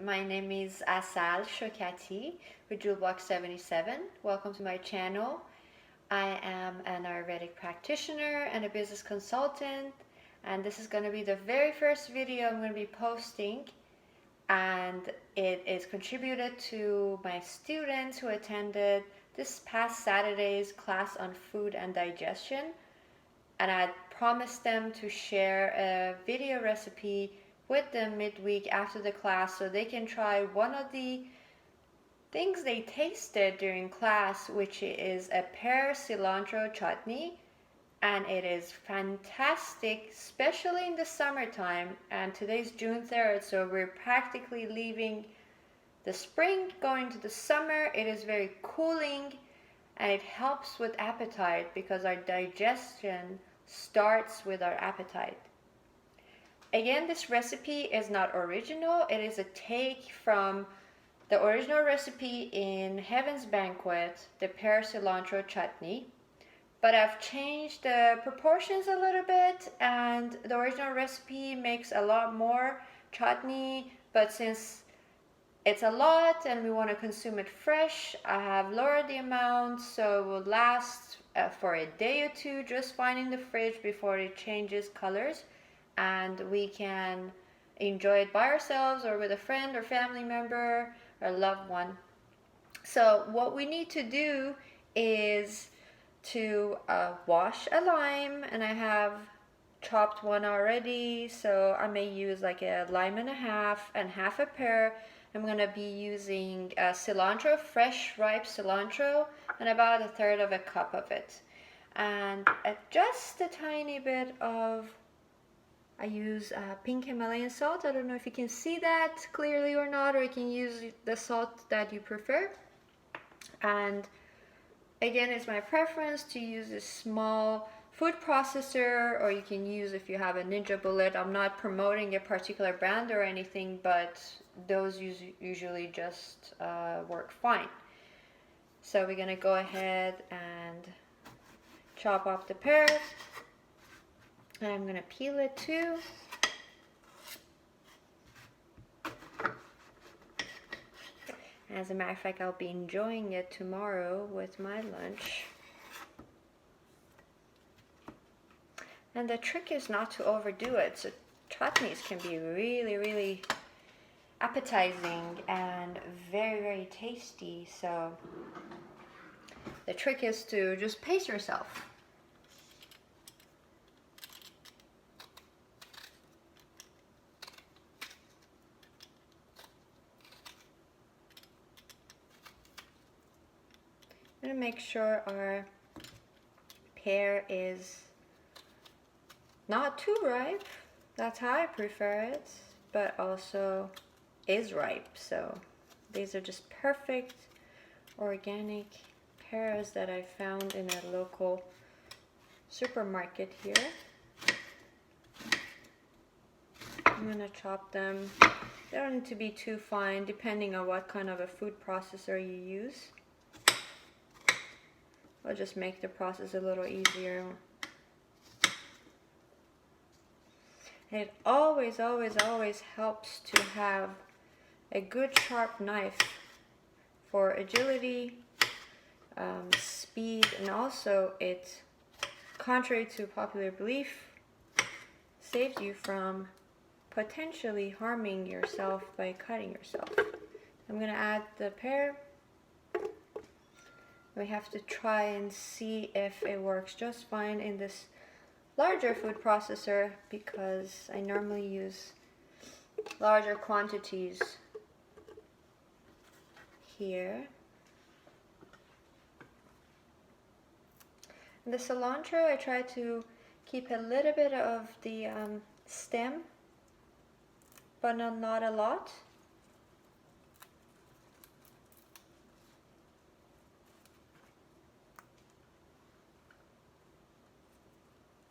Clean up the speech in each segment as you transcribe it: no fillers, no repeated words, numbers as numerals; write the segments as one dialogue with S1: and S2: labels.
S1: my name is Asal Shokati with Jewelbox77. Welcome to my channel. I am an Ayurvedic practitioner and a business consultant, and this is going to be the very first video I'm going to be posting, and it is contributed to my students who attended this past Saturday's class on food and digestion, and I promised them to share a video recipe with them midweek after the class so they can try one of the things they tasted during class, which is a pear cilantro chutney, and it is fantastic, especially in the summertime. And today's June 3rd, so we're practically leaving the spring going to the summer. It is very cooling and it helps with appetite because our digestion starts with our appetite. Again, this recipe is not original. It is a take from the original recipe in Heaven's Banquet, the pear cilantro chutney. But I've changed the proportions a little bit, and the original recipe makes a lot more chutney, but since it's a lot and we want to consume it fresh, I have lowered the amount so it will last for a day or two, just fine in the fridge before it changes colors, and we can enjoy it by ourselves or with a friend or family member or loved one. So what we need to do is to wash a lime, and I have chopped one already, so I may use like a lime and half a pear. I'm going to be using cilantro, fresh ripe cilantro, and about 1/3 of a cup of it, and just a tiny bit of, I use pink Himalayan salt. I don't know if you can see that clearly or not, or you can use the salt that you prefer. And again, it's my preference to use a small food processor, or you can use, if you have a Ninja Bullet. I'm not promoting a particular brand or anything, but those usually just work fine. So we're gonna go ahead and chop off the pear. And I'm going to peel it too. As a matter of fact, I'll be enjoying it tomorrow with my lunch. And the trick is not to overdo it. So chutneys can be really, really appetizing and very, very tasty. So the trick is to just pace yourself. I'm going to make sure our pear is not too ripe. That's how I prefer it, but also is ripe. So these are just perfect organic pears that I found in a local supermarket here. I'm going to chop them. They don't need to be too fine, depending on what kind of a food processor you use. I'll just make the process a little easier. And it always, always, always helps to have a good sharp knife for agility, speed, and also it, contrary to popular belief, saves you from potentially harming yourself by cutting yourself. I'm going to add the pear. We have to try and see if it works just fine in this larger food processor, because I normally use larger quantities here. And the cilantro, I try to keep a little bit of the stem, but not a lot.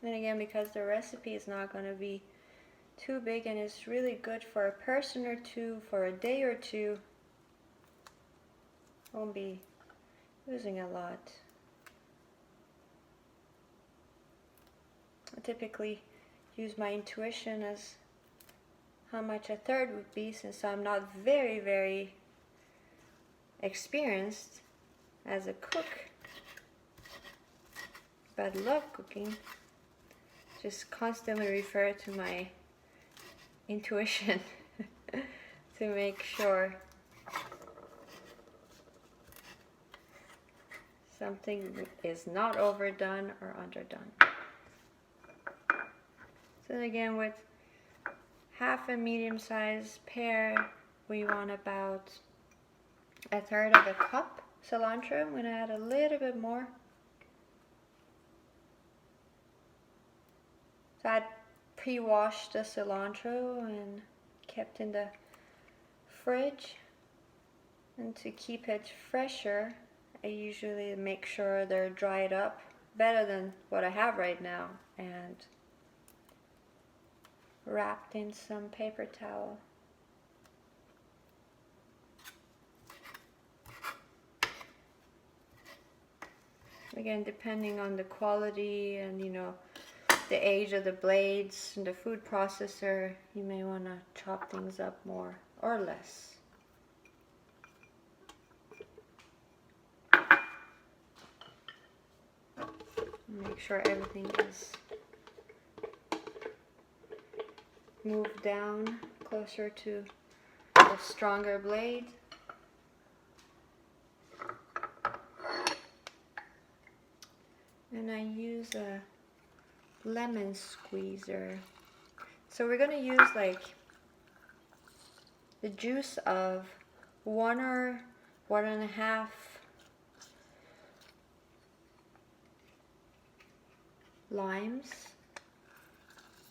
S1: And again, because the recipe is not going to be too big and it's really good for a person or two, for a day or two, won't be using a lot. I typically use my intuition as how much a third would be, since I'm not very experienced as a cook, but love cooking. Just constantly refer to my intuition to make sure something is not overdone or underdone. So again, with half a medium-sized pear, we want about a third of a cup cilantro. I'm going to add a little bit more. So I pre-washed the cilantro and kept in the fridge. And to keep it fresher, I usually make sure they're dried up better than what I have right now, and wrapped in some paper towel. Again, depending on the quality and the age of the blades and the food processor, you may want to chop things up more or less. Make sure everything is moved down closer to the stronger blade. And I use a lemon squeezer. So we're going to use like the juice of 1 or 1.5 limes,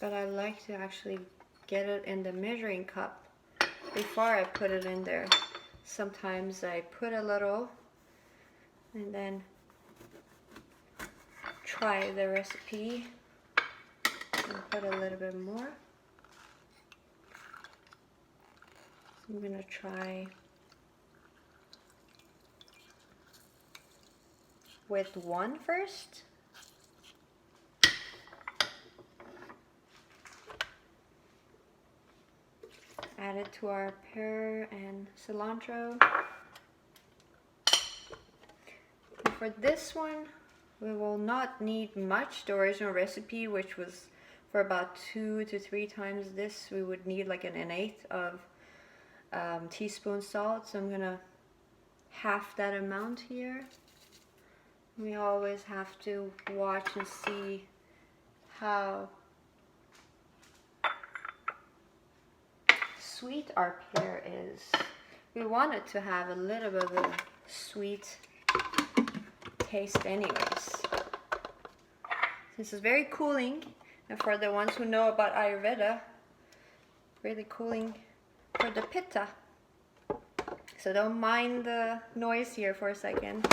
S1: but I like to actually get it in the measuring cup before I put it in there. Sometimes I put a little and then try the recipe and put a little bit more. So I'm gonna try with 1 first. Add it to our pear and cilantro. And for this one, we will not need much. The original recipe, which was for about 2 to 3 times this, we would need like an 1/8 of teaspoon salt. So I'm gonna half that amount here. We always have to watch and see how sweet our pear is. We want it to have a little bit of a sweet taste anyways. This is very cooling, and for the ones who know about Ayurveda, really cooling for the pitta. So don't mind the noise here for a second.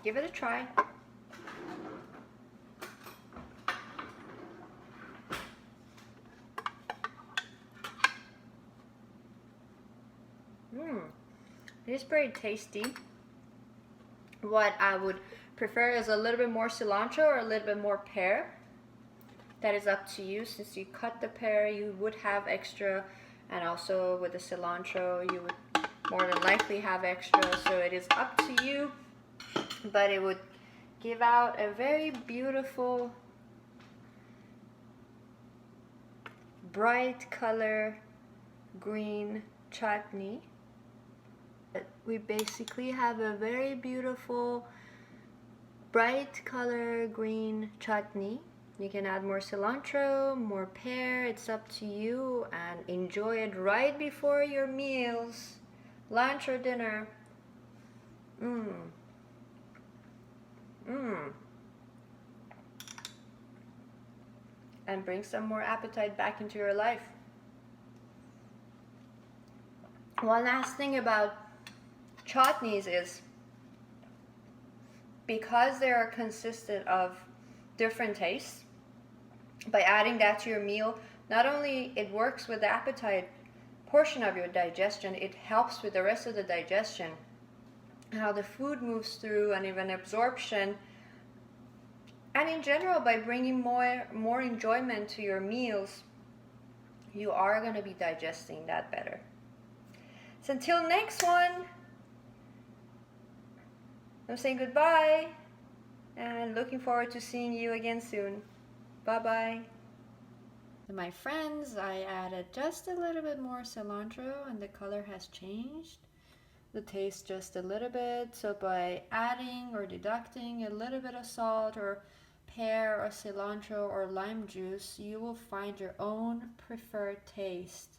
S1: Give it a try. It is very tasty. What I would prefer is a little bit more cilantro or a little bit more pear. That is up to you. Since you cut the pear, you would have extra, and also with the cilantro, you would more than likely have extra. So it is up to you, but it would give out a very beautiful, bright color green chutney. We basically have a very beautiful bright color green chutney. You can add more cilantro, more pear, it's up to you, and enjoy it right before your meals, lunch or dinner. And bring some more appetite back into your life. One last thing about chutneys is, because they are consistent of different tastes, by adding that to your meal, not only it works with the appetite portion of your digestion, it helps with the rest of the digestion, how the food moves through, and even absorption. And in general, by bringing more enjoyment to your meals, you are going to be digesting that better. So until next one, I'm saying goodbye and looking forward to seeing you again soon. Bye bye. To my friends, I added just a little bit more cilantro and the color has changed. The taste just a little bit. So by adding or deducting a little bit of salt or pear or cilantro or lime juice, you will find your own preferred taste.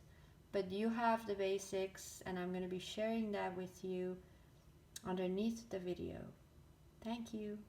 S1: But you have the basics, and I'm going to be sharing that with you underneath the video. Thank you.